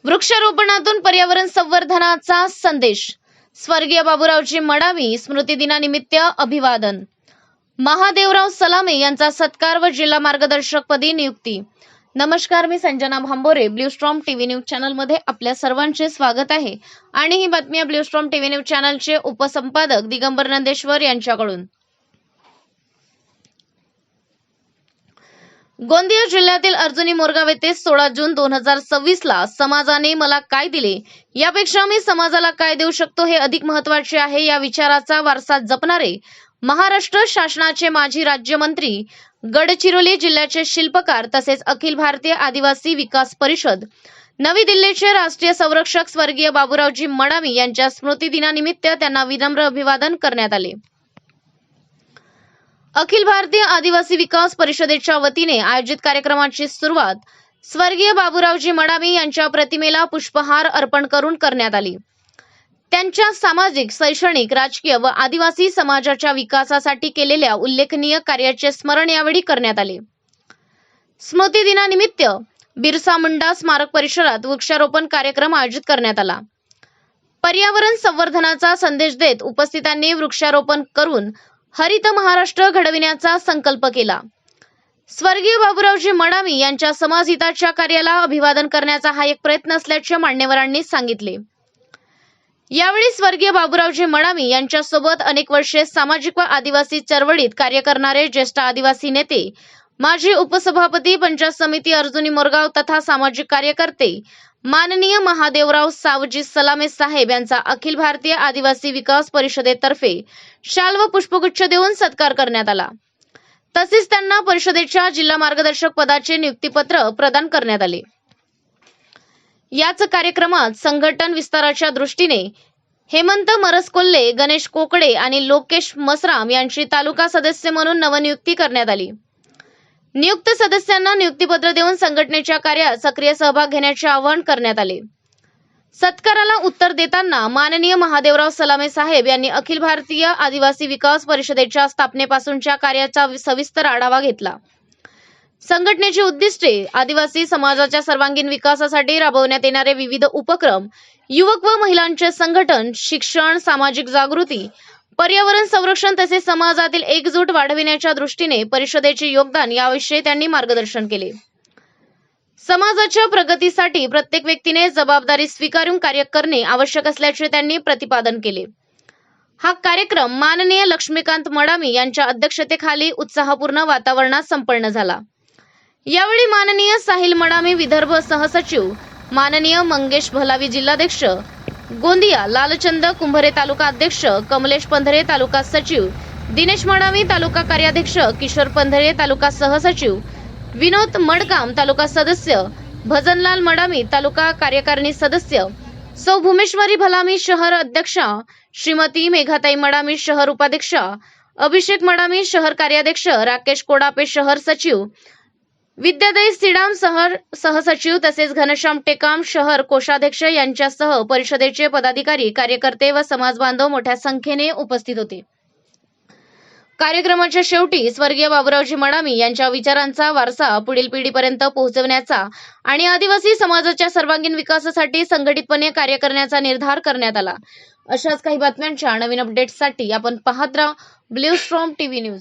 वृक्षारोपणातून पर्यावरण संवर्धनाचा संदेश. स्वर्गीय बाबूरावजी मडावी स्मृती दिनानिमित्त अभिवादन. महादेवराव सलामे यांचा सत्कार व जिल्हा मार्गदर्शक पदी नियुक्ती. नमस्कार, मी Sanjana Bhambore. Blue storm TV news channel मध्ये आपल्या सर्वांचे स्वागत आहे आणि ही बातमी ब्लू स्टॉर्म टीव्ही न्यूज चॅनलचे उपसंपादक दिगंबर नंदेश्वर यांच्याकडून. गोंदिया जिल्ह्यातील अर्जुनी मोरगाव येथे 16 जून 2026 ला समाजाने मला काय दिले यापेक्षा मी समाजाला काय देऊ शकतो हे अधिक महत्त्वाचे आहे या विचाराचा वारसा जपणारे महाराष्ट्र शासनाचे माजी राज्यमंत्री, गडचिरोली जिल्ह्याचे शिल्पकार तसेच अखिल भारतीय आदिवासी विकास परिषद नवी दिल्लीचे राष्ट्रीय संरक्षक स्वर्गीय बाबूरावजी मडावी यांच्या स्मृती दिनानिमित्त त्यांना विनम्र अभिवादन करण्यात आले. अखिल भारतीय आदिवासी विकास परिषदेच्या वतीने आयोजित कार्यक्रमाची सुरुवात स्वर्गीय बाबूरावजी मडावी यांच्या प्रतिमेला पुष्पहार अर्पण करून करण्यात आली. त्यांच्या सामाजिक, शैक्षणिक, राजकीय व आदिवासी समाजाच्या विकासासाठी केलेल्या उल्लेखनीय कार्याचे स्मरण यावेळी करण्यात आले. स्मृती दिनानिमित्त बिरसा मुंडा स्मारक परिसरात वृक्षारोपण कार्यक्रम आयोजित करण्यात आला. पर्यावरण संवर्धनाचा संदेश देत उपस्थितांनी वृक्षारोपण करून हरित महाराष्ट्र घडविण्याचा संकल्प केला. स्वर्गीय बाबूरावजी मडावी यांच्या समाजहिताच्या कार्याला अभिवादन करण्याचा हा एक प्रयत्न असल्याचे मान्यवरांनी सांगितले. यावेळी स्वर्गीय बाबूरावजी मडावी यांच्यासोबत अनेक वर्षे सामाजिक व आदिवासी चळवळीत कार्य करणारे ज्येष्ठ आदिवासी नेते, माजी उपसभापती, पंचायत समिती अर्जुनी मोरगाव तथा सामाजिक कार्यकर्ते माननीय महादेवराव सावजी सलामे साहेब यांचा अखिल भारतीय आदिवासी विकास परिषदेतर्फे शाल व पुष्पगुच्छ देऊन सत्कार करण्यात आला. तसेच त्यांना परिषदेच्या जिल्हा मार्गदर्शक पदाचे नियुक्तीपत्र प्रदान करण्यात आले. याच कार्यक्रमात संघटन विस्ताराच्या दृष्टीने हेमंत मरसकोल्हे, गणेश कोकडे आणि लोकेश मसराम यांची तालुका सदस्य म्हणून नवनियुक्ती करण्यात आली. नियुक्त सदस्यांना नियुक्तीपत्र देऊन संघटनेच्या कार्यात सक्रिय सहभाग घेण्याचे आवाहन करण्यात आले. सत्काराला उत्तर देताना माननीय महादेवराव सलामे साहेब यांनी अखिल भारतीय आदिवासी विकास परिषदेच्या स्थापनेपासूनच्या कार्याचा सविस्तर आढावा घेतला. संघटनेची उद्दिष्टे, आदिवासी समाजाच्या सर्वांगीण विकासासाठी राबवण्यात येणारे विविध उपक्रम, युवक व महिलांचे संघटन, शिक्षण, सामाजिक जागृती, पर्यावरण संरक्षण तसेच समाजातील एकजूट वाढविण्याच्या दृष्टीने परिषदेचे योगदान याविषयी त्यांनी मार्गदर्शन केले. समाजाच्या प्रगतीसाठी प्रत्येक व्यक्तीने जबाबदारी स्वीकारून कार्य करणे आवश्यक असल्याचे त्यांनी प्रतिपादन केले. हा कार्यक्रम माननीय लक्ष्मीकांत मडावी यांच्या अध्यक्षतेखाली उत्साहपूर्ण वातावरणात संपन्न झाला. यावेळी माननीय साहिल मडावी विदर्भ सहसचिव, माननीय मंगेश भलावी जिल्हाध्यक्ष, गोंदिया लालचंद कुंभरे तालुका अध्यक्ष, कमलेश पंधरे तालुका सचिव, दिनेश मडावी तालुका कार्याध्यक्ष, किशोर पंधरे तालुका सहसचिव, विनोद मडकाम तालुका सदस्य, भजनलाल मडावी तालुका कार्यकारिणी सदस्य, सौ भूमेश्वरी भलामी शहर अध्यक्षा, श्रीमती मेघाताई मडावी शहर उपाध्यक्षा, अभिषेक मडावी शहर कार्याध्यक्ष, राकेश कोडापे शहर सचिव, विद्यादाई सिडाम शहर सहसचिव तसेच घनश्याम टेकाम शहर कोषाध्यक्ष यांच्यासह परिषदेचे पदाधिकारी, कार्यकर्ते व समाजबांधव मोठ्या संख्येने उपस्थित होते. कार्यक्रमाच्या शेवटी स्वर्गीय बाबूरावजी मडावी यांच्या विचारांचा वारसा पुढील पिढीपर्यंत पोहोचवण्याचा आणि आदिवासी समाजाच्या सर्वांगीण विकासासाठी संघटितपणे कार्य करण्याचा निर्धार करण्यात आला. अशाच काही बातम्यांच्या नवीन अपडेट्ससाठी आपण पाहत राहा ब्लू स्टॉर्म टीव्ही न्यूज.